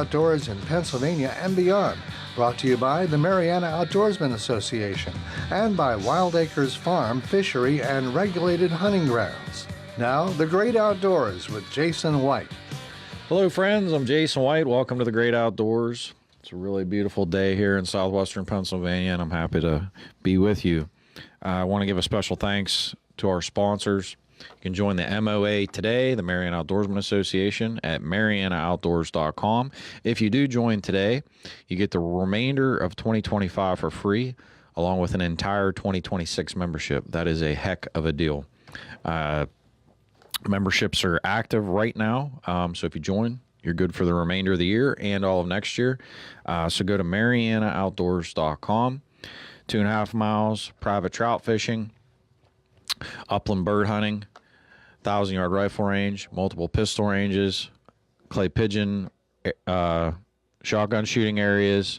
outdoors in Pennsylvania and beyond. Brought to you by the Marianna Outdoorsmen Association and by Wild Acres Farm, Fishery, and Regulated Hunting Grounds. Now, the Great Outdoors with Jason White. Hello, friends. I'm Jason White. Welcome to the Great Outdoors. It's a really beautiful day here in southwestern Pennsylvania, and I'm happy to be with you. I want to give a special thanks to our sponsors. You can join the MOA today, the Marianna Outdoorsmen Association, at mariannaaoutdoors.com. If you do join today, you get the remainder of 2025 for free, along with an entire 2026 membership. That is a heck of a deal. Memberships are active right now, so if you join, you're good for the remainder of the year and all of next year. So go to mariannaaoutdoors.com. 2.5 miles, private trout fishing, upland bird hunting, 1,000-yard rifle range, multiple pistol ranges, clay pigeon, shotgun shooting areas,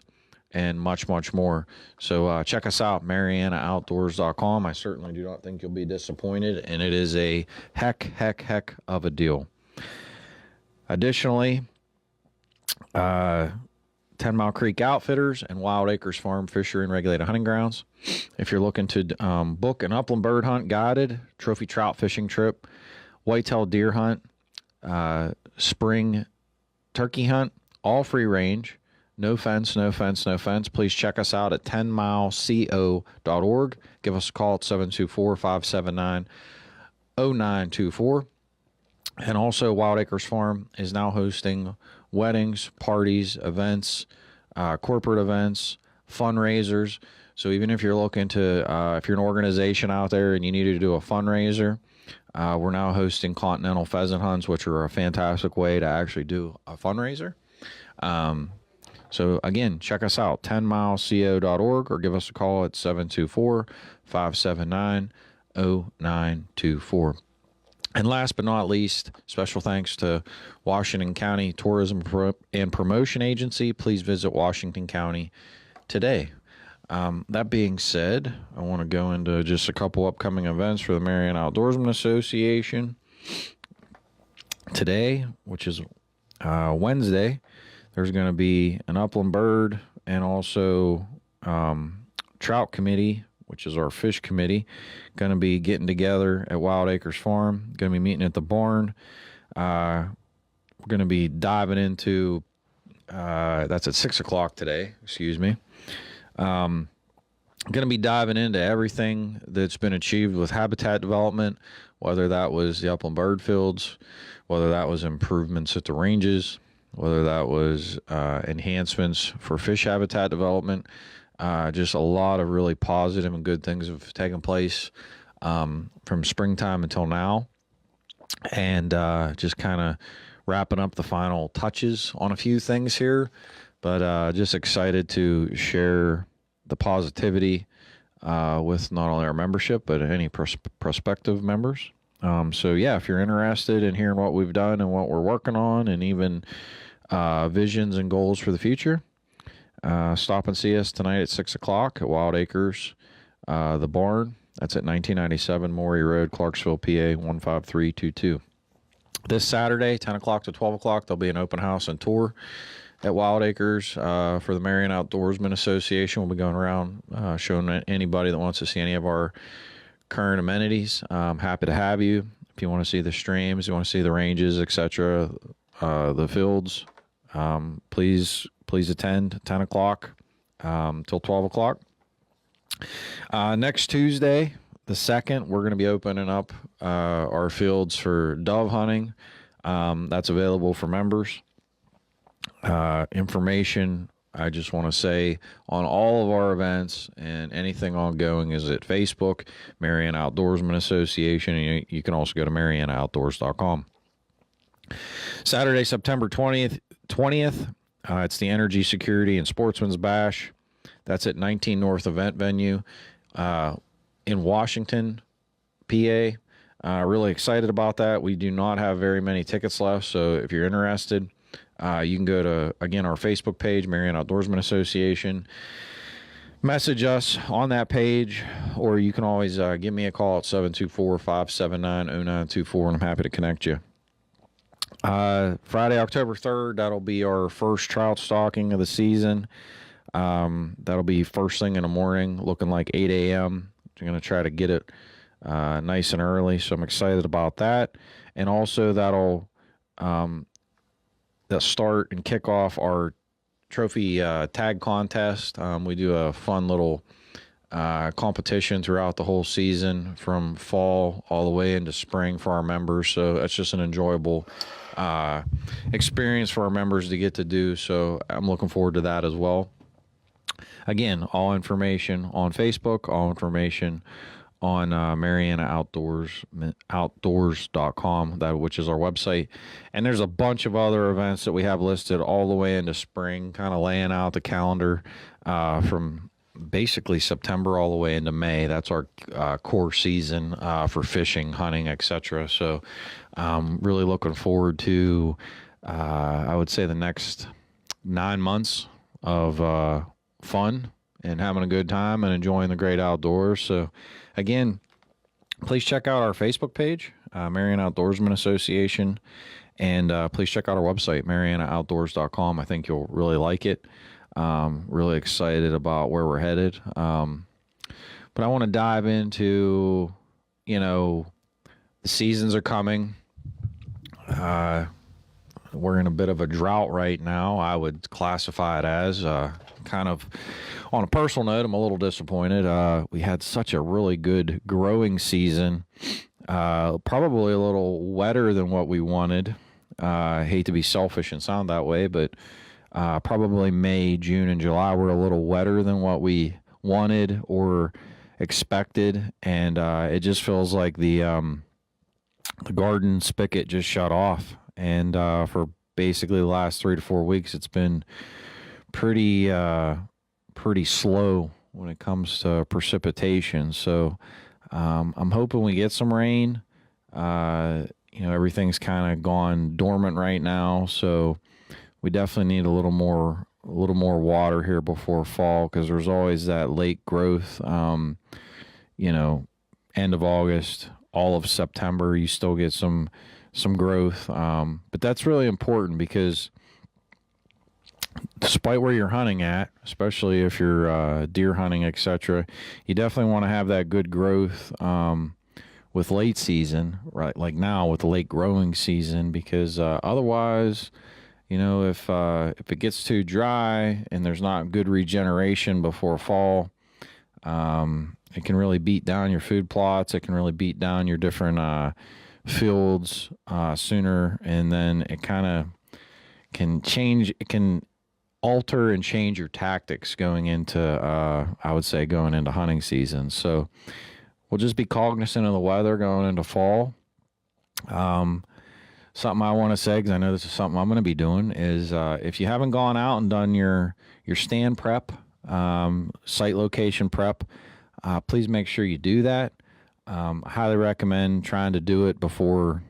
and much, much more. So check us out, mariannaaoutdoors.com. I certainly do not think you'll be disappointed, and it is a heck of a deal. Additionally, 10 Mile Creek Outfitters and Wild Acres Farm, Fishery, and Regulated Hunting Grounds. If you're looking to book an upland bird hunt guided, trophy trout fishing trip, whitetail deer hunt, spring turkey hunt, all free range, no fence, please check us out at 10mileco.org. Give us a call at 724-579-0924. And also, Wild Acres Farm is now hosting weddings, parties, events, corporate events, fundraisers. So even if you're looking to, if you're an organization out there and you need to do a fundraiser, we're now hosting continental pheasant hunts, which are a fantastic way to actually do a fundraiser. So again, check us out, 10mileco.org, or give us a call at 724-579-0924. And last but not least, special thanks to Washington County Tourism and Promotion Agency. Please visit Washington County today. That being said, I want to go into just a couple upcoming events for the Marianna Outdoorsmen Association. Today, which is Wednesday, there's going to be an upland bird and also trout committee, which is our fish committee, going to be getting together at Wild Acres Farm, going to be meeting at the barn. We're going to be diving into, that's at 6 o'clock today, excuse me. Going to be diving into everything that's been achieved with habitat development, whether that was the upland bird fields, whether that was improvements at the ranges, whether that was enhancements for fish habitat development. Just a lot of really positive and good things have taken place from springtime until now. And just kind of wrapping up the final touches on a few things here. But just excited to share the positivity with not only our membership, but any prospective members. So, yeah, if you're interested in hearing what we've done and what we're working on and even visions and goals for the future, stop and see us tonight at 6 o'clock at Wild Acres, the barn. That's at 1997 Morey Road, Clarksville, PA 15322. This Saturday, 10 o'clock to 12 o'clock, there'll be an open house and tour at Wild Acres for the Marianna Outdoorsmen Association. We'll be going around showing anybody that wants to see any of our current amenities. I'm happy to have you. If you want to see the streams, you want to see the ranges, etc., the fields, please attend 10 o'clock till 12 o'clock. Next Tuesday, the 2nd, we're going to be opening up our fields for dove hunting. That's available for members. Information, I just want to say, on all of our events and anything ongoing is at Facebook, Marianna Outdoorsmen Association, and you can also go to mariannaaoutdoors.com. Saturday, September 20th, it's the Energy Security and Sportsman's Bash. That's at 19 North Event Venue in Washington, PA. Really excited about that. We do not have very many tickets left, so if you're interested, you can go to, again, our Facebook page, Marianna Outdoorsmen Association. Message us on that page, or you can always give me a call at 724-579-0924, and I'm happy to connect you. Friday, October 3rd, that'll be our first trout stalking of the season. That'll be first thing in the morning, looking like 8 a.m. I'm going to try to get it nice and early, so I'm excited about that. And also that'll start and kick off our trophy tag contest. We do a fun little competition throughout the whole season from fall all the way into spring for our members. So that's just an enjoyable experience for our members to get to do. So I'm looking forward to that as well. Again, all information on Facebook, all information on Marianna Outdoors.com, which is our website. And there's a bunch of other events that we have listed all the way into spring, kind of laying out the calendar from basically September all the way into May. That's our core season for fishing, hunting, etc. So really looking forward to, I would say, the next 9 months of fun and having a good time and enjoying the great outdoors. So again, please check out our Facebook page, Marianna Outdoorsmen Association, and please check out our website, MariannaOutdoors.com. I think you'll really like it. Really excited about where we're headed. But I want to dive into, the seasons are coming. We're in a bit of a drought right now. I would classify it as kind of, on a personal note, I'm a little disappointed. We had such a really good growing season. Probably a little wetter than what we wanted. I hate to be selfish and sound that way, but probably May, June, and July were a little wetter than what we wanted or expected, and it just feels like the garden spigot just shut off. And for basically the last 3 to 4 weeks, it's been pretty slow when it comes to precipitation. So I'm hoping we get some rain. Everything's kind of gone dormant right now, so we definitely need a little more water here before fall, because there's always that late growth. End of August, all of September, you still get some growth. But that's really important, because despite where you're hunting at, especially if you're deer hunting, etc., you definitely want to have that good growth with late season, right? Like now with the late growing season, because otherwise, if it gets too dry and there's not good regeneration before fall, it can really beat down your food plots. It can really beat down your different fields sooner, and then it kind of can change. It can alter and change your tactics going into, I would say, going into hunting season. So we'll just be cognizant of the weather going into fall. Something I want to say, because I know this is something I'm going to be doing, is if you haven't gone out and done your stand prep, site location prep, please make sure you do that. I highly recommend trying to do it before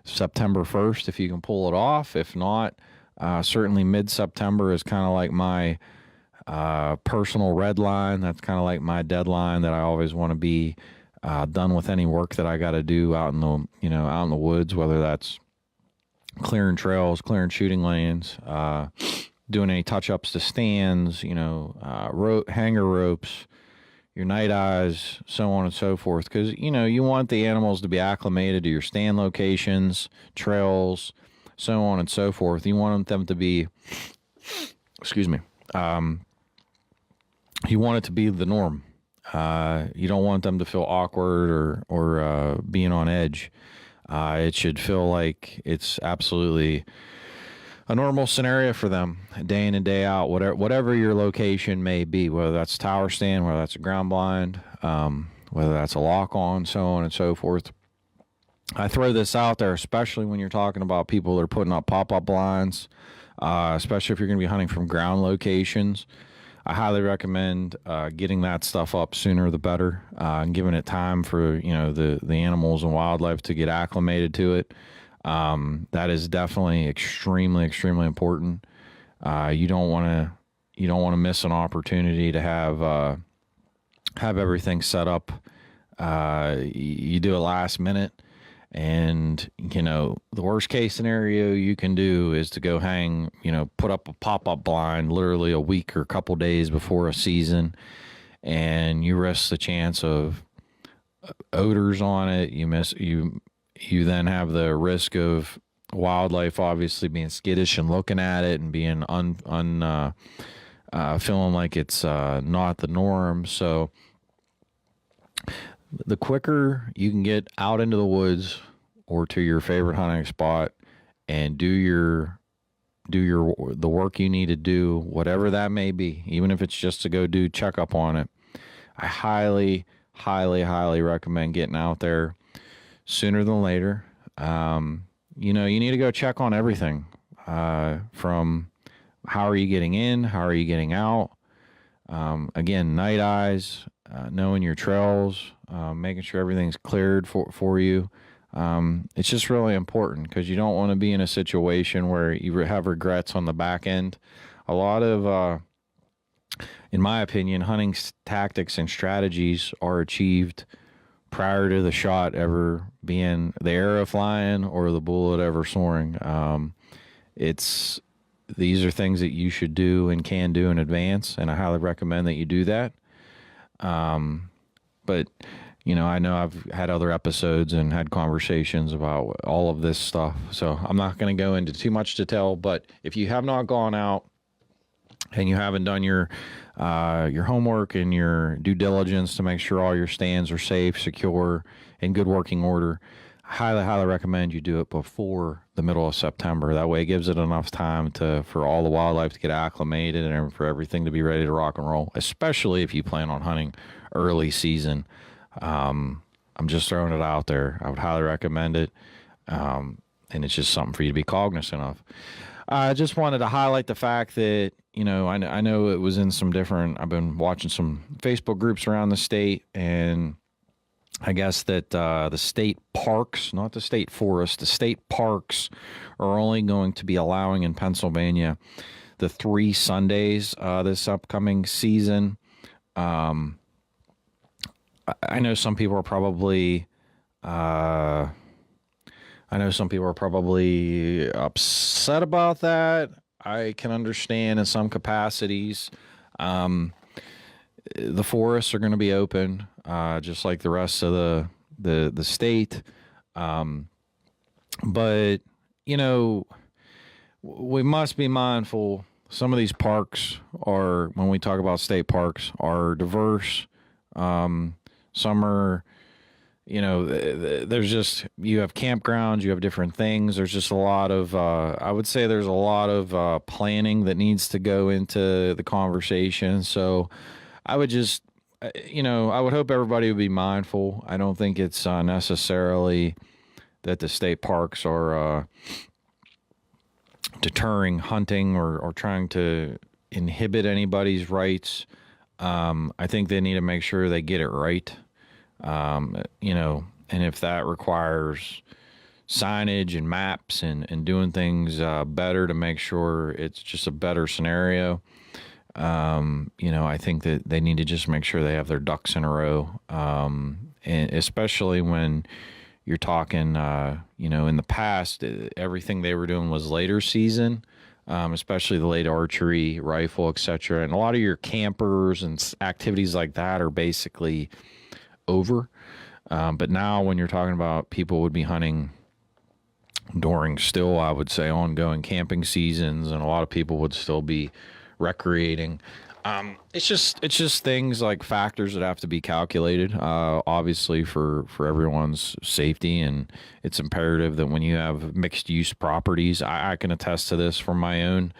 September 1st if you can pull it off. If not, certainly mid-September is kind of like my personal red line. That's kind of like my deadline that I always want to be done with any work that I got to do out in the out in the woods, whether that's clearing trails, clearing shooting lanes, doing any touch-ups to stands, hanger ropes, your night eyes, so on and so forth. Because, you want the animals to be acclimated to your stand locations, trails, so on and so forth. You want them to be, you want it to be the norm. You don't want them to feel awkward or being on edge. It should feel like it's absolutely a normal scenario for them, day in and day out, whatever your location may be, whether that's tower stand, whether that's a ground blind, whether that's a lock on, so on and so forth. I throw this out there, especially when you're talking about people that are putting up pop-up blinds, especially if you're going to be hunting from ground locations. I highly recommend getting that stuff up sooner the better, and giving it time for the animals and wildlife to get acclimated to it. That is definitely extremely, extremely important. You don't want to miss an opportunity to have everything set up. You do it last minute, And, the worst case scenario you can do is to go hang, put up a pop-up blind literally a week or a couple days before a season, and you risk the chance of odors on it. You then have the risk of wildlife obviously being skittish and looking at it and being feeling like it's not the norm. So the quicker you can get out into the woods or to your favorite hunting spot and do the work you need to do, whatever that may be, even if it's just to go do checkup on it, I highly, highly, highly recommend getting out there sooner than later. You need to go check on everything, from how are you getting in, how are you getting out. Again, night eyes, knowing your trails, making sure everything's cleared for you. It's just really important because you don't want to be in a situation where you have regrets on the back end. A lot of, in my opinion, hunting tactics and strategies are achieved prior to the shot ever being the arrow flying or the bullet ever soaring. These are things that you should do and can do in advance, and I highly recommend that you do that. But, I know I've had other episodes and had conversations about all of this stuff, so I'm not going to go into too much detail. But if you have not gone out and you haven't done your homework and your due diligence to make sure all your stands are safe, secure, in good working order, I highly, highly recommend you do it before the middle of September. That way it gives it enough time for all the wildlife to get acclimated and for everything to be ready to rock and roll, especially if you plan on hunting early season. I'm just throwing it out there. I would highly recommend it. And it's just something for you to be cognizant of. I just wanted to highlight the fact that, I know it was in I've been watching some Facebook groups around the state, and I guess that the state parks, not the state forest, the state parks are only going to be allowing in Pennsylvania the 3 Sundays this upcoming season. I know some people are probably upset about that. I can understand in some capacities. The forests are going to be open, just like the rest of the state. But, we must be mindful. Some of these parks when we talk about state parks, are diverse. Some are, there's just, you have campgrounds, you have different things. There's just a lot of, I would say there's a lot of planning that needs to go into the conversation. So I would just, I would hope everybody would be mindful. I don't think it's necessarily that the state parks are deterring hunting or trying to inhibit anybody's rights. I think they need to make sure they get it right. And if that requires signage and maps and doing things better to make sure it's just a better scenario, I think that they need to just make sure they have their ducks in a row, and especially when you're talking, in the past, everything they were doing was later season, especially the late archery, rifle, etc. And a lot of your campers and activities like that are basically over. But now when you're talking about people would be hunting during still, I would say, ongoing camping seasons, and a lot of people would still be recreating. It's just things like factors that have to be calculated, obviously for everyone's safety. And it's imperative that when you have mixed use properties, I can attest to this from my own,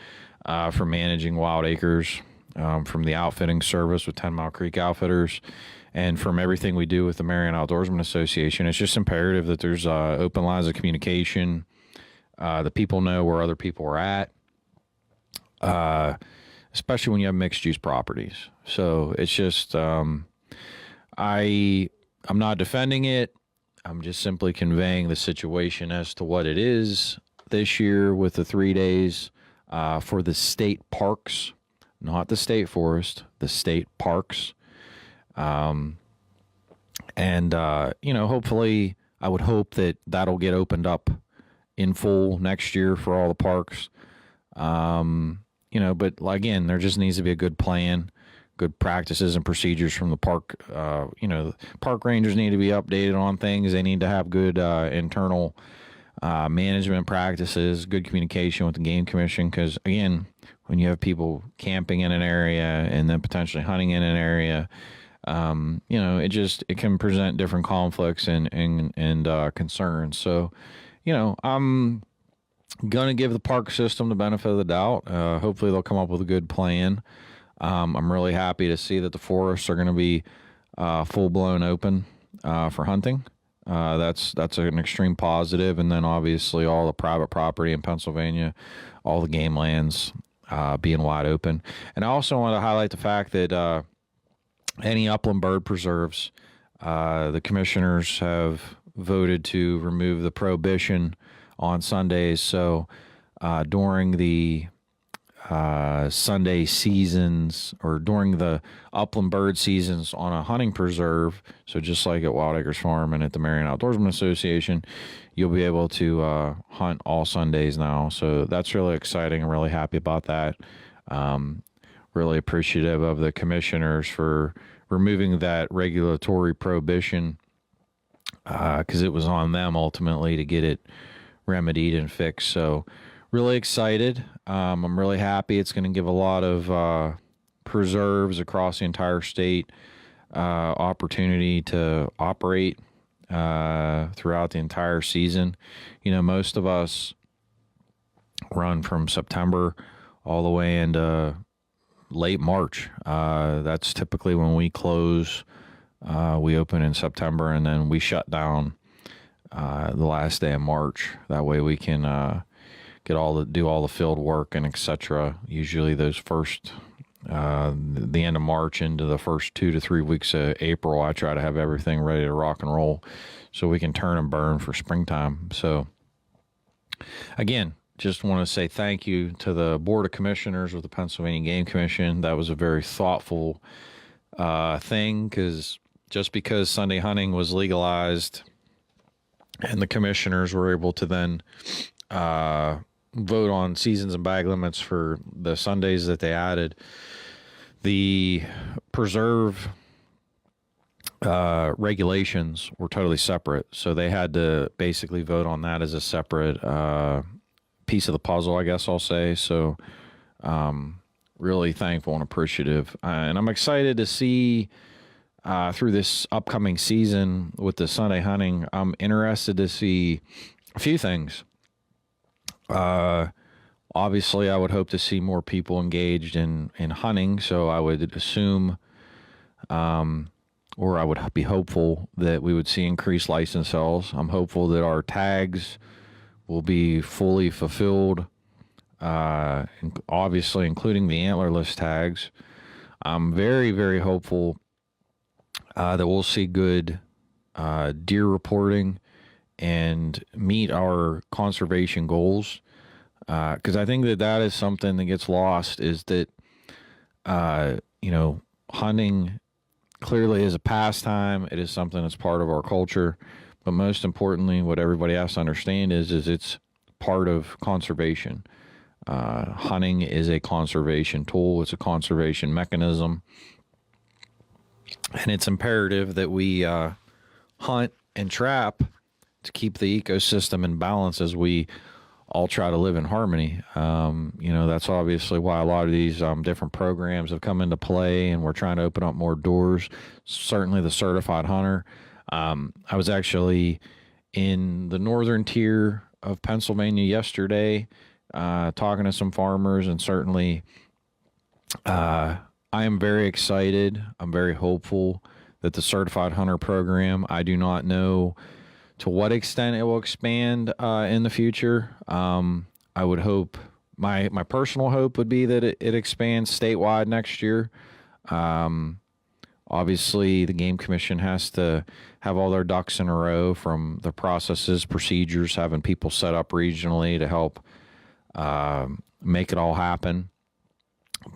from managing wild acres, from the outfitting service with 10 Mile Creek Outfitters, and from everything we do with the Marianna Outdoorsmen Association. It's just imperative that there's open lines of communication. The people know where other people are at, especially when you have mixed use properties. So it's just, I'm not defending it. I'm just simply conveying the situation as to what it is this year with the 3 days for the state parks, not the state forest, the state parks. Hopefully I would hope that that'll get opened up in full next year for all the parks. But again, there just needs to be a good plan, good practices and procedures from the park. Park rangers need to be updated on things. They need to have good internal management practices, good communication with the game commission. Because again, when you have people camping in an area and then potentially hunting in an area, it can present different conflicts and concerns. So, I'm going to give the park system the benefit of the doubt. Hopefully they'll come up with a good plan. I'm really happy to see that the forests are going to be full-blown open for hunting. That's an extreme positive. And then obviously all the private property in Pennsylvania, all the game lands being wide open. And I also want to highlight the fact that any upland bird preserves, the commissioners have voted to remove the prohibition on Sundays. So during the Sunday seasons, or during the upland bird seasons on a hunting preserve, so just like at Wild Acres Farm and at the Marianna Outdoorsmen Association, you'll be able to hunt all Sundays now. So that's really exciting. I'm really happy about that. Really appreciative of the commissioners for removing that regulatory prohibition, because it was on them ultimately to get it remedied and fixed. So really excited. I'm really happy. It's going to give a lot of preserves across the entire state opportunity to operate throughout the entire season. Most of us run from September all the way into late March. That's typically when we close. We open in September, and then we shut down the last day of March. That way we can do all the field work and etc. Usually those first the end of March into the first 2 to 3 weeks of April, I try to have everything ready to rock and roll so we can turn and burn for springtime. So again, just want to say thank you to the Board of Commissioners with the Pennsylvania Game Commission. That was a very thoughtful thing, because just because Sunday hunting was legalized and the commissioners were able to then vote on seasons and bag limits for the Sundays that they added, the preserve regulations were totally separate. So they had to basically vote on that as a separate piece of the puzzle, I guess I'll say. So really thankful and appreciative. And I'm excited to see through this upcoming season with the Sunday hunting. I'm interested to see a few things. Obviously, I would hope to see more people engaged in hunting. So I would assume, or I would be hopeful that we would see increased license sales. I'm hopeful that our tags will be fully fulfilled, obviously including the antlerless tags. I'm very, very hopeful that we'll see good deer reporting and meet our conservation goals. Because I think that is something that gets lost, is that, hunting clearly is a pastime. It is something that's part of our culture. But most importantly, what everybody has to understand is it's part of conservation. Hunting is a conservation tool. It's a conservation mechanism. And it's imperative that we hunt and trap to keep the ecosystem in balance as we all try to live in harmony. That's obviously why a lot of these different programs have come into play, and we're trying to open up more doors. Certainly the Certified Hunter. I was actually in the northern tier of Pennsylvania yesterday talking to some farmers, and certainly I am very excited. I'm very hopeful that the Certified Hunter program, I do not know to what extent it will expand in the future. I would hope, my personal hope would be that it expands statewide next year. Obviously, the Game Commission has to have all their ducks in a row, from the processes, procedures, having people set up regionally to help make it all happen.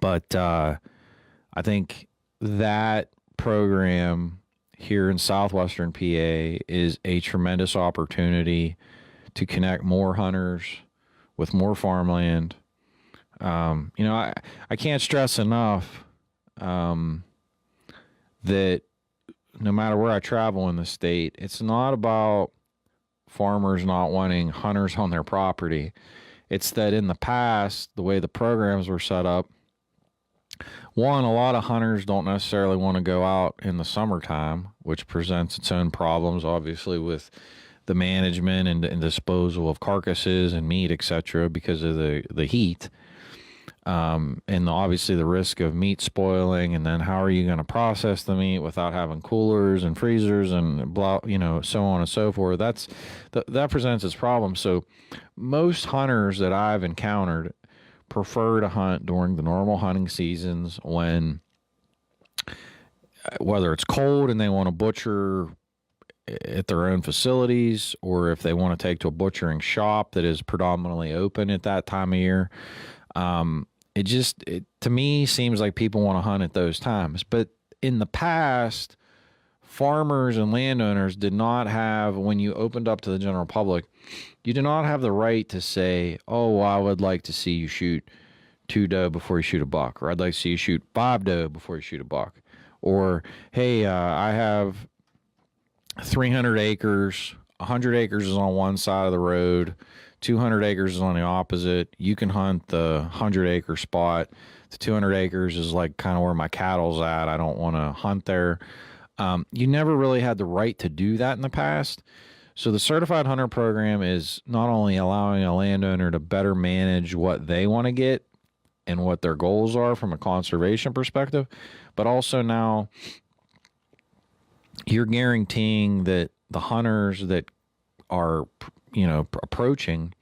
But I think that program here in southwestern PA is a tremendous opportunity to connect more hunters with more farmland. I can't stress enough that no matter where I travel in the state, it's not about farmers not wanting hunters on their property. It's that in the past, the way the programs were set up, one, a lot of hunters don't necessarily want to go out in the summertime, which presents its own problems, obviously, with the management and disposal of carcasses and meat, etc., because of the heat. And obviously the risk of meat spoiling, and then how are you going to process the meat without having coolers and freezers and blah, so on and so forth. That presents its problem. So most hunters that I've encountered prefer to hunt during the normal hunting seasons, when whether it's cold and they want to butcher at their own facilities, or if they want to take to a butchering shop that is predominantly open at that time of year. It to me seems like people want to hunt at those times. But in the past, farmers and landowners did not have, when you opened up to the general public, you did not have the right to say, oh, well, I would like to see you shoot 2 doe before you shoot a buck, or I'd like to see you shoot 5 doe before you shoot a buck, or, hey, I have 300 acres, 100 acres is on one side of the road, 200 acres is on the opposite. You can hunt the 100-acre spot. The 200 acres is like kind of where my cattle's at. I don't want to hunt there. You never really had the right to do that in the past. So the Certified Hunter Program is not only allowing a landowner to better manage what they want to get and what their goals are from a conservation perspective, but also now you're guaranteeing that the hunters that are, approaching,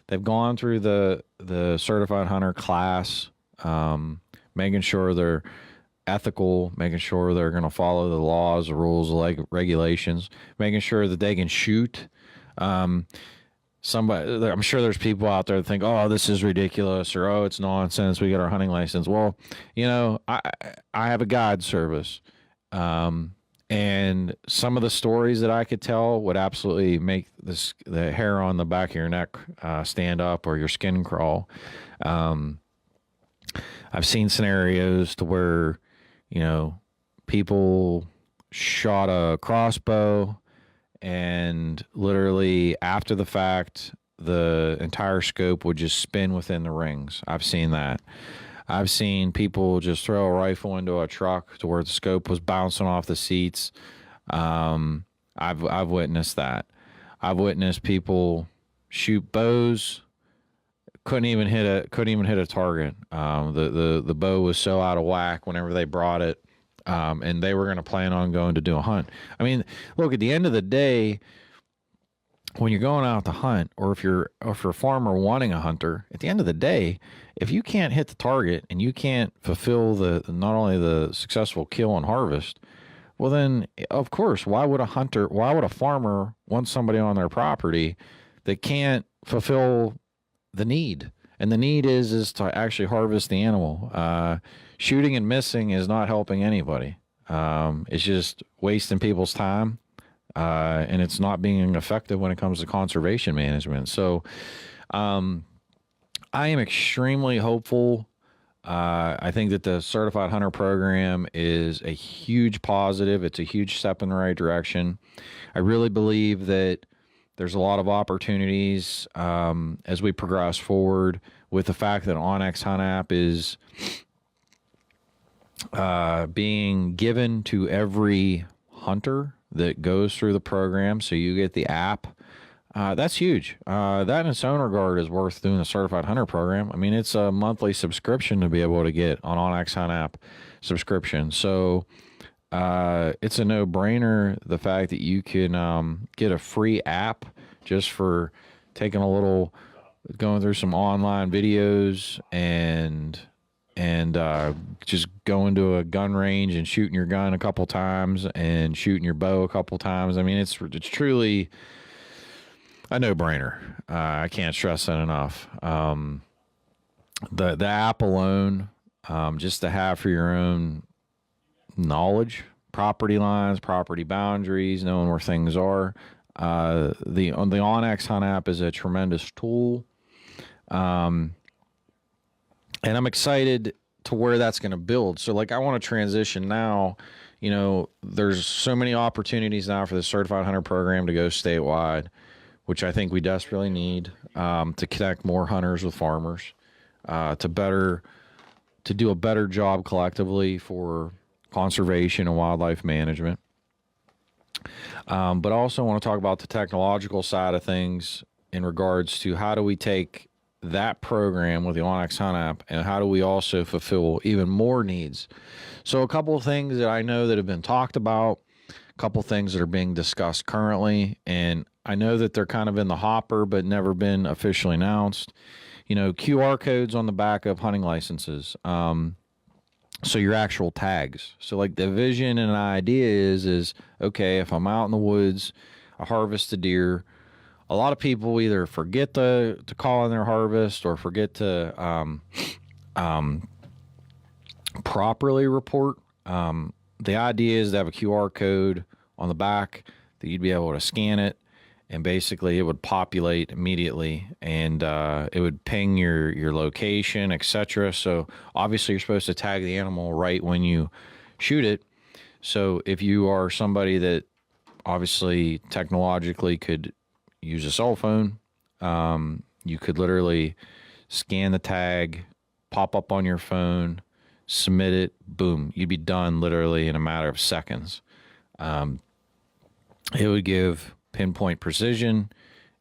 they've gone through the Certified Hunter class, making sure they're ethical, making sure they're going to follow the laws, the rules, the regulations, making sure that they can shoot. Somebody, I'm sure there's people out there that think, oh, this is ridiculous, or, oh, it's nonsense, we got our hunting license. Well, I have a guide service. And some of the stories that I could tell would absolutely make the hair on the back of your neck stand up, or your skin crawl. I've seen scenarios to where, people shot a crossbow, and literally after the fact, the entire scope would just spin within the rings. I've seen that. I've seen people just throw a rifle into a truck to where the scope was bouncing off the seats. I've witnessed that. I've witnessed people shoot bows, couldn't even hit a target. The bow was so out of whack whenever they brought it, and they were going to plan on going to do a hunt. I mean, look, at the end of the day, when you're going out to hunt, or if you're a farmer wanting a hunter, at the end of the day, if you can't hit the target and you can't fulfill not only the successful kill and harvest, well then, of course, why would a farmer want somebody on their property that can't fulfill the need? And the need is to actually harvest the animal. Shooting and missing is not helping anybody. It's just wasting people's time. And it's not being effective when it comes to conservation management. So I am extremely hopeful. I think that the Certified Hunter Program is a huge positive. It's a huge step in the right direction. I really believe that there's a lot of opportunities as we progress forward, with the fact that onX Hunt app is being given to every hunter that goes through the program. So you get the app. That's huge. That in its own regard is worth doing the Certified Hunter Program. I mean, it's a monthly subscription to be able to get on onX Hunt app subscription. So it's a no-brainer, the fact that you can get a free app just for going through some online videos and just going to a gun range and shooting your gun a couple times and shooting your bow a couple times. I mean, it's truly a no-brainer. I can't stress that enough. The app alone, just to have for your own knowledge, property lines, property boundaries, knowing where things are. The onX Hunt app is a tremendous tool. And I'm excited to where that's going to build. So like, I want to transition now. You know, there's so many opportunities now for the Certified Hunter program to go statewide, which I think we desperately need, to connect more hunters with farmers, to do a better job collectively for conservation and wildlife management. But I also want to talk about the technological side of things in regards to how do we take that program with the onX Hunt app and how do we also fulfill even more needs. So a couple of things that I know that have been talked about, a couple of things that are being discussed currently, and I know that they're kind of in the hopper but never been officially announced. You know, QR codes on the back of hunting licenses. So your actual tags. So like the vision and idea is okay, if I'm out in the woods, I harvest a deer. A lot of people either forget to call in their harvest or forget to properly report. The idea is to have a QR code on the back that you'd be able to scan it, and basically it would populate immediately, and it would ping your location, etc. So obviously you're supposed to tag the animal right when you shoot it. So if you are somebody that obviously technologically could use a cell phone, you could literally scan the tag, pop up on your phone, submit it, boom, you'd be done literally in a matter of seconds. It would give pinpoint precision.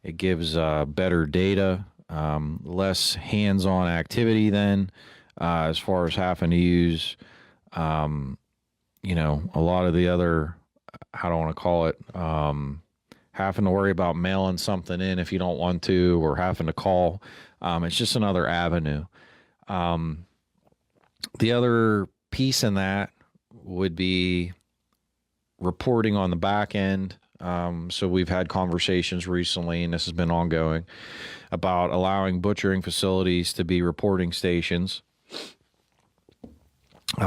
It gives better data, less hands-on activity then, as far as having to use, you know, a lot of the other, how do I want to call it, having to worry about mailing something in if you don't want to, or having to call. It's just another avenue. The other piece in that would be reporting on the back end. So we've had conversations recently, and this has been ongoing, about allowing butchering facilities to be reporting stations.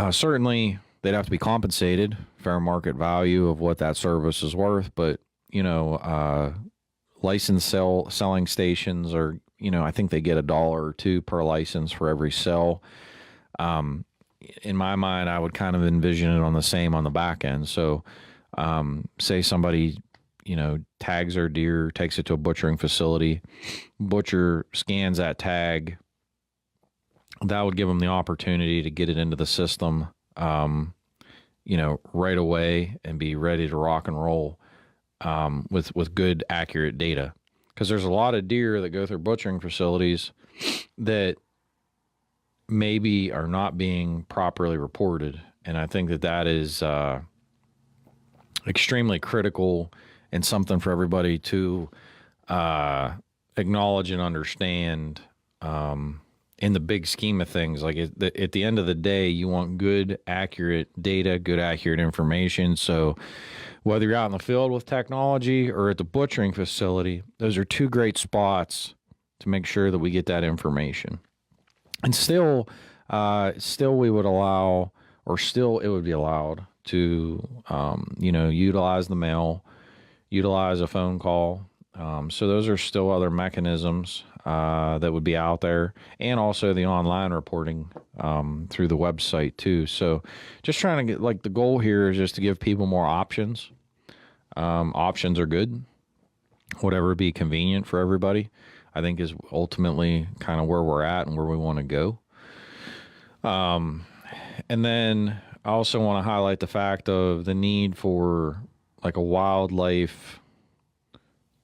Certainly, they'd have to be compensated fair market value of what that service is worth, but you know, license selling stations are, you know, I think they get $1 or $2 per license for every sell. In my mind, I would kind of envision it on the same on the back end. So, say somebody, you know, tags their deer, takes it to a butchering facility, butcher scans that tag. That would give them the opportunity to get it into the system, you know, right away and be ready to rock and roll. With good, accurate data, because there's a lot of deer that go through butchering facilities that maybe are not being properly reported, and I think that is extremely critical and something for everybody to acknowledge and understand. In the big scheme of things, like at the end of the day, you want good, accurate data, good, accurate information. So whether you're out in the field with technology or at the butchering facility, those are two great spots to make sure that we get that information. And still we would allow, or still it would be allowed to, you know, utilize the mail, utilize a phone call. So those are still other mechanisms that would be out there, and also the online reporting through the website too. So just trying to get, like, the goal here is just to give people more options. Options are good. Whatever be convenient for everybody, I think, is ultimately kind of where we're at and where we want to go. And then I also want to highlight the fact of the need for like a wildlife,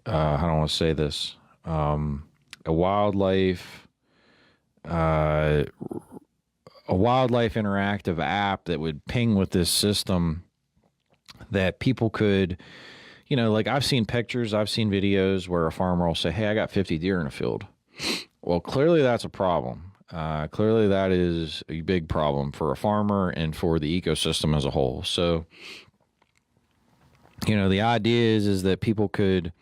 how do I want to say this? A wildlife interactive app that would ping with this system that people could, you know, like I've seen pictures, I've seen videos where a farmer will say, hey, I got 50 deer in a field. Well, clearly that's a problem. Clearly that is a big problem for a farmer and for the ecosystem as a whole. So, you know, the idea is that people could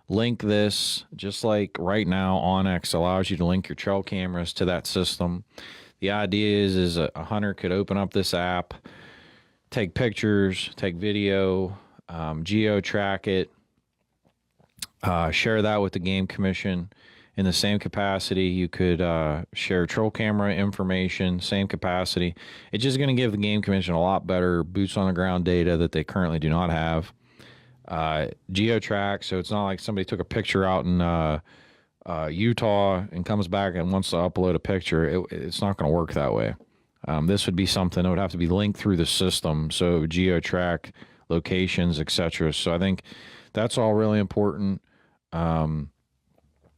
link this, just like right now onX allows you to link your trail cameras to that system. The idea is a hunter could open up this app, take pictures, take video, geo-track it, share that with the Game Commission. In the same capacity, you could share trail camera information, same capacity. It's just going to give the Game Commission a lot better boots on the ground data that they currently do not have. Geo-track, so it's not like somebody took a picture out in Utah and comes back and wants to upload a picture. It's not going to work that way. This would be something that would have to be linked through the system, so geo-track locations, etc. So I think that's all really important.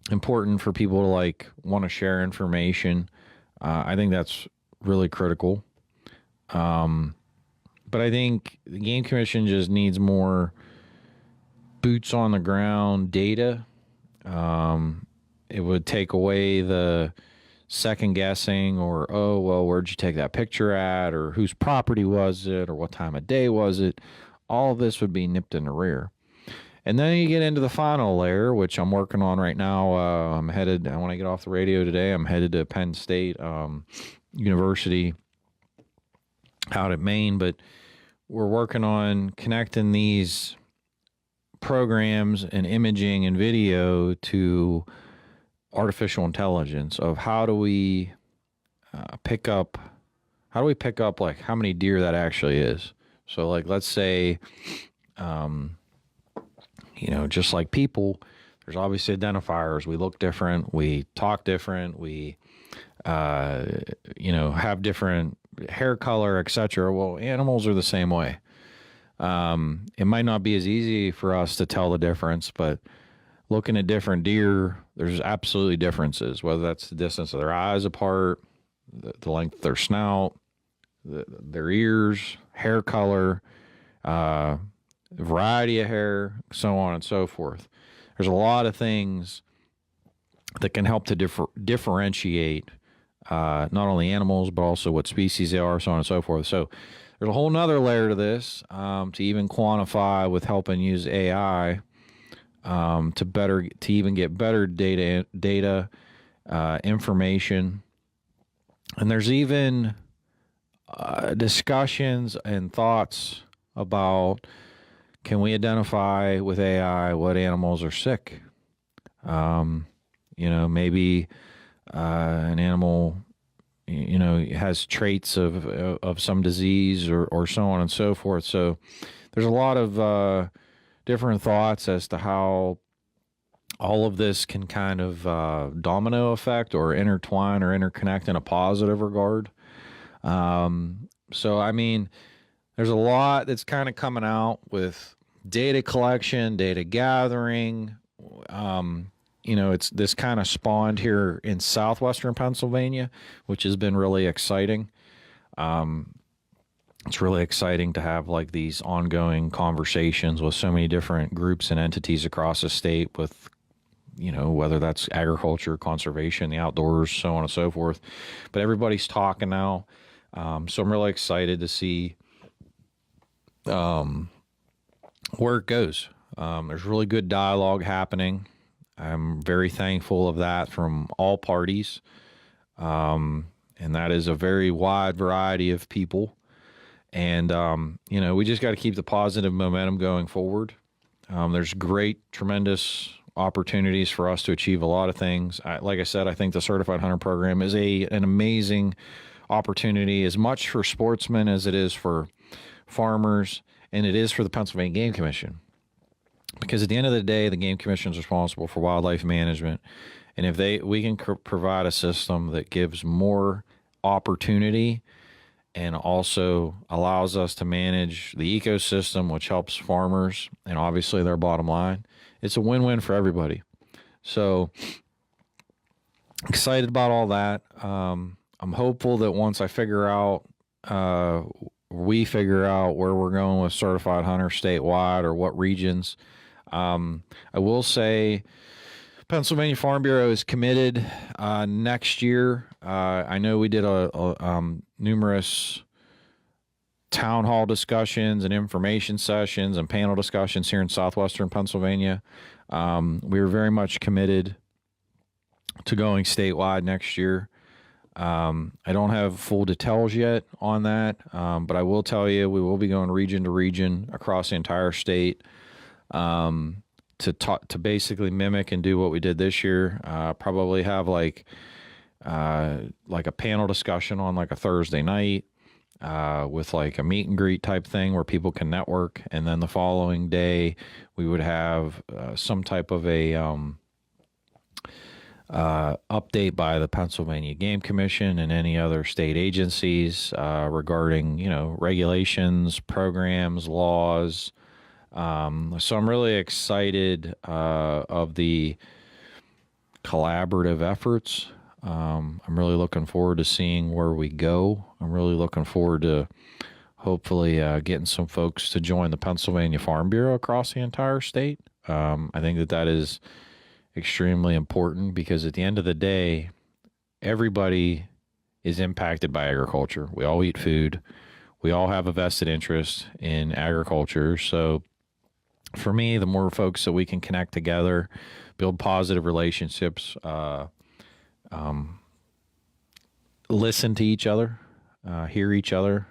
Important for people to like want to share information. I think that's really critical. But I think the Game Commission just needs more boots on the ground data. It would take away the second guessing or, oh, well, where'd you take that picture at, or whose property was it, or what time of day was it? All of this would be nipped in the rear. And then you get into the final layer, which I'm working on right now. When I get off the radio today, I'm headed to Penn State University out at Maine, but we're working on connecting these programs and imaging and video to artificial intelligence of how do we pick up like how many deer that actually is. So like, let's say, just like people, there's obviously identifiers. We look different. We talk different. We, have different hair color, etc. Well, animals are the same way. It might not be as easy for us to tell the difference, but looking at different deer, there's absolutely differences, whether that's the distance of their eyes apart, the length of their snout, their ears, hair color, variety of hair, so on and so forth. There's a lot of things that can help to differentiate not only animals, but also what species they are, so on and so forth. So there's a whole nother layer to this to even quantify with helping use AI to even get better data information. And there's even discussions and thoughts about, can we identify with AI what animals are sick? Maybe an animal, has traits of some disease or so on and so forth. So there's a lot of different thoughts as to how all of this can kind of domino effect or intertwine or interconnect in a positive regard. So, I mean, there's a lot that's kind of coming out with data collection, data gathering. It's this kind of spawned here in southwestern Pennsylvania, which has been really exciting. It's really exciting to have like these ongoing conversations with so many different groups and entities across the state with, whether that's agriculture, conservation, the outdoors, so on and so forth. But everybody's talking now. So I'm really excited to see where it goes. There's really good dialogue happening. I'm very thankful of that from all parties. And that is a very wide variety of people. And, we just got to keep the positive momentum going forward. There's tremendous opportunities for us to achieve a lot of things. Like I said, I think the Certified Hunter Program is an amazing opportunity, as much for sportsmen as it is for farmers, and it is for the Pennsylvania Game Commission. Because at the end of the day, the Game Commission is responsible for wildlife management. And if we can provide a system that gives more opportunity and also allows us to manage the ecosystem, which helps farmers and obviously their bottom line, it's a win-win for everybody. So excited about all that. I'm hopeful that once we figure out where we're going with Certified Hunter statewide or what regions. I will say Pennsylvania Farm Bureau is committed next year. I know we did numerous town hall discussions and information sessions and panel discussions here in southwestern Pennsylvania. We are very much committed to going statewide next year. I don't have full details yet on that, but I will tell you we will be going region to region across the entire state to basically mimic and do what we did this year. Probably have like a panel discussion on like a Thursday night with like a meet and greet type thing where people can network, and then the following day we would have some type of a update by the Pennsylvania Game Commission and any other state agencies regarding, regulations, programs, laws. So I'm really excited of the collaborative efforts. I'm really looking forward to seeing where we go. I'm really looking forward to hopefully getting some folks to join the Pennsylvania Farm Bureau across the entire state. I think that is extremely important because at the end of the day, everybody is impacted by agriculture. We all eat food. We all have a vested interest in agriculture. So for me, the more folks that we can connect together, build positive relationships, listen to each other, hear each other,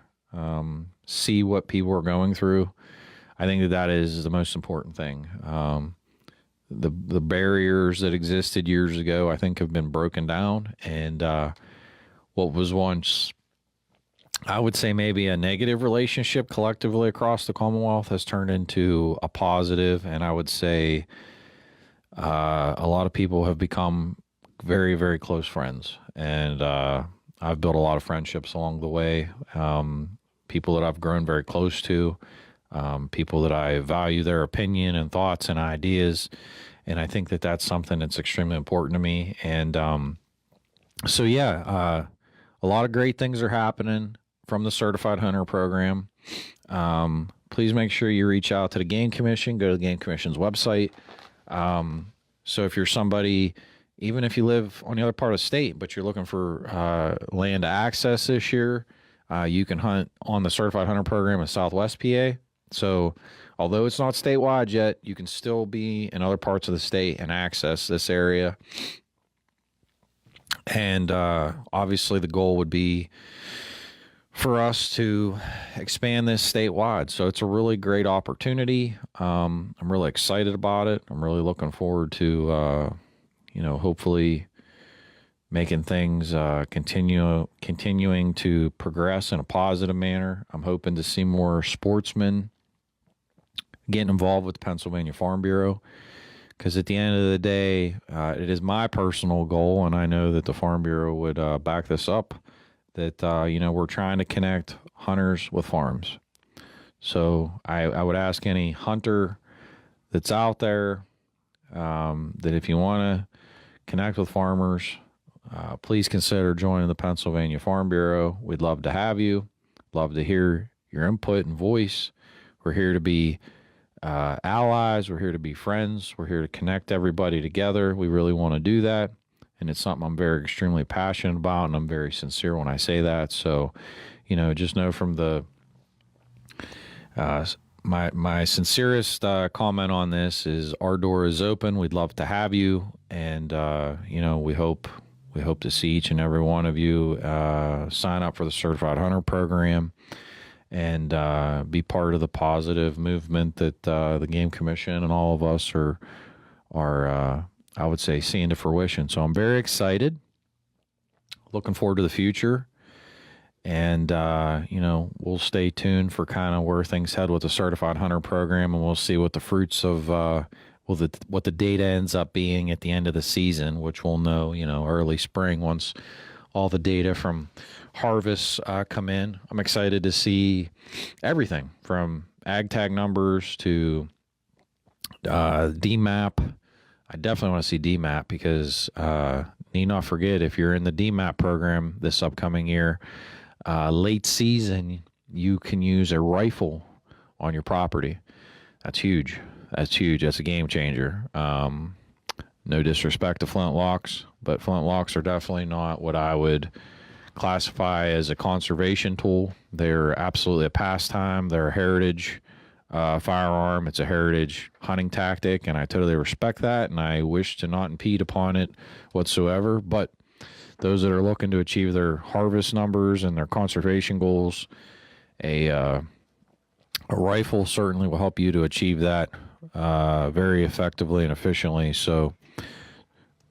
see what people are going through, I think that is the most important thing. The barriers that existed years ago, I think, have been broken down, and what was once, I would say, maybe a negative relationship collectively across the Commonwealth has turned into a positive, and I would say a lot of people have become very, very close friends, and I've built a lot of friendships along the way, people that I've grown very close to, people that I value their opinion and thoughts and ideas. And I think that that's something that's extremely important to me. And so, yeah, a lot of great things are happening from the Certified Hunter program. Please make sure you reach out to the Game Commission. Go to the Game Commission's website. So if you're somebody, even if you live on the other part of the state, but you're looking for land access this year, you can hunt on the Certified Hunter program in Southwest PA. So although it's not statewide yet, you can still be in other parts of the state and access this area. And obviously the goal would be for us to expand this statewide. So it's a really great opportunity. I'm really excited about it. I'm really looking forward to, hopefully making things continuing to progress in a positive manner. I'm hoping to see more sportsmen getting involved with the Pennsylvania Farm Bureau, because at the end of the day, it is my personal goal, and I know that the Farm Bureau would back this up, that, we're trying to connect hunters with farms. So I would ask any hunter that's out there that if you want to connect with farmers, please consider joining the Pennsylvania Farm Bureau. We'd love to have you. Love to hear your input and voice. We're here to be allies. We're here to be friends. We're here to connect everybody together. We really want to do that, and it's something I'm very extremely passionate about, and I'm very sincere when I say that. So, just know from the my sincerest comment on this is our door is open. We'd love to have you, and we hope to see each and every one of you sign up for the Certified Hunter program and be part of the positive movement that the Game Commission and all of us are I would say, seeing to fruition. So I'm very excited, looking forward to the future, and we'll stay tuned for kind of where things head with the Certified Hunter program, and we'll see what the fruits of what the data ends up being at the end of the season, which we'll know, early spring once all the data from harvests come in. I'm excited to see everything from ag tag numbers to DMAP. I definitely want to see DMAP because need not forget, if you're in the DMAP program this upcoming year, late season, you can use a rifle on your property. That's huge. That's a game changer. No disrespect to flintlocks, but flintlocks are definitely not what I would classify as a conservation tool. They're absolutely a pastime. They're a heritage firearm. It's a heritage hunting tactic, and I totally respect that, and I wish to not impede upon it whatsoever. But those that are looking to achieve their harvest numbers and their conservation goals, a rifle certainly will help you to achieve that very effectively and efficiently. So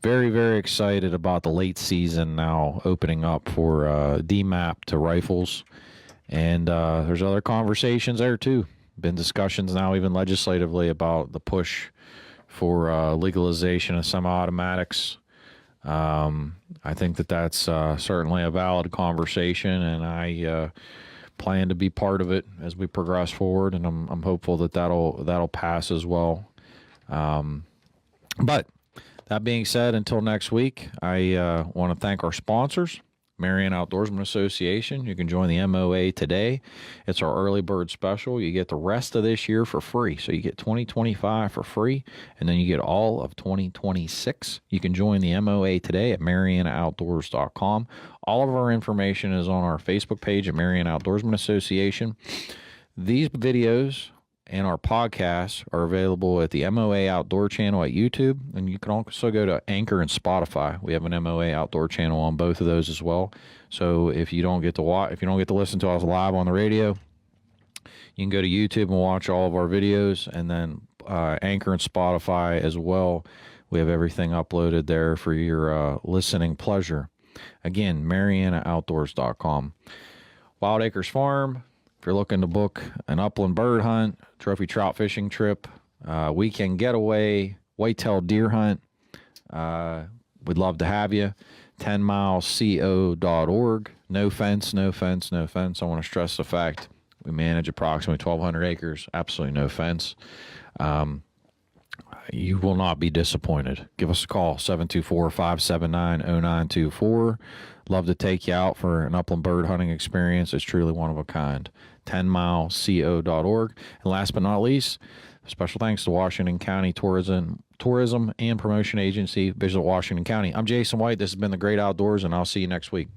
very, very excited about the late season now opening up for DMAP to rifles. And there's other conversations there too. Been discussions now even legislatively about the push for legalization of semi-automatics. I think that that's certainly a valid conversation, and I plan to be part of it as we progress forward, and I'm hopeful that that'll pass as well. But that being said, until next week, I want to thank our sponsors, Marianna Outdoorsmen Association. You can join the MOA today. It's our early bird special. You get the rest of this year for free. So you get 2025 for free, and then you get all of 2026. You can join the MOA today at MariannaOutdoors.com. All of our information is on our Facebook page at Marianna Outdoorsmen Association. These videos and our podcasts are available at the MOA Outdoor channel at YouTube, and you can also go to Anchor and Spotify. We have an MOA Outdoor channel on both of those as well. So if you don't get to listen to us live on the radio, you can go to YouTube and watch all of our videos, and then Anchor and Spotify as well. We have everything uploaded there for your listening pleasure. Again, MariannaOutdoors.com. Wild Acres Farm. If you're looking to book an upland bird hunt, trophy trout fishing trip, weekend getaway, whitetail deer hunt, we'd love to have you. 10milesco.org. No fence, no fence, no fence. I want to stress the fact we manage approximately 1,200 acres. Absolutely no fence. You will not be disappointed. Give us a call, 724-579-0924. Love to take you out for an upland bird hunting experience. It's truly one of a kind. 10milesco.org. And last but not least, special thanks to Washington County Tourism and Promotion Agency, Visit Washington County. I'm Jason White. This has been The Great Outdoors, and I'll see you next week.